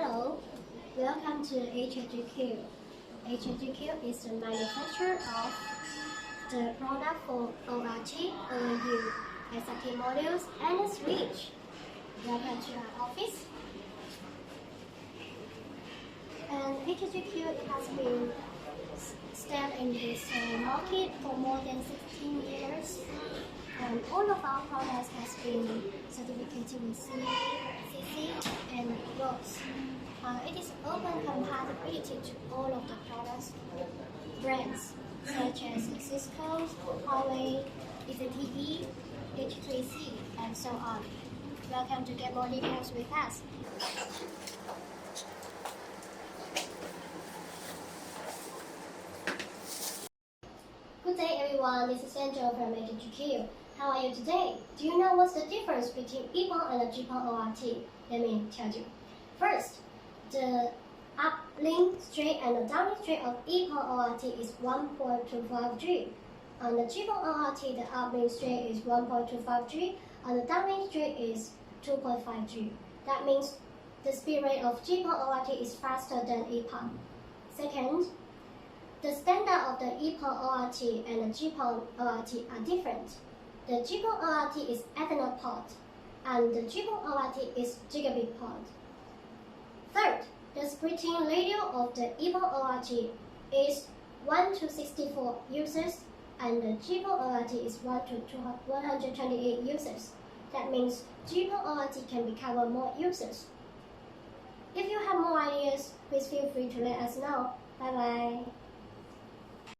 Hello, welcome to HSGQ. HSGQ is the manufacturer of the product for ORT, OU, SRT modules, and switch. Welcome to our office. And HSGQ has been stayed in this market for more than 16 years. And all of our products has been certificated with CC and ROS. It is open compatibility to all of the products brands such as Cisco, Huawei, IPTV, H3C, and so on. Welcome to get more details with us. Good day everyone, this is Angel from HSGQ. How are you today? Do you know what's the difference between epon and the Gpon ORT? Let me tell you. First, the uplink straight and the downlink straight of epon ORT is 1.25G. On the Gpon ORT, the uplink straight is 1.25G, and the downlink straight is 2.5G. That means the speed rate of Gpon ORT is faster than epon. Second, the standard of the epon ORT and the Gpon ORT are different. The Gpon ORT is Ethernet port, and the Gpon ORT is Gigabit port. Third, the splitting radio of the epon ORT is 1 to 64 users, and the Gpon ORT is 1 to 128 users. That means Gpon ORT can be cover more users. If you have more ideas, please feel free to let us know. Bye bye.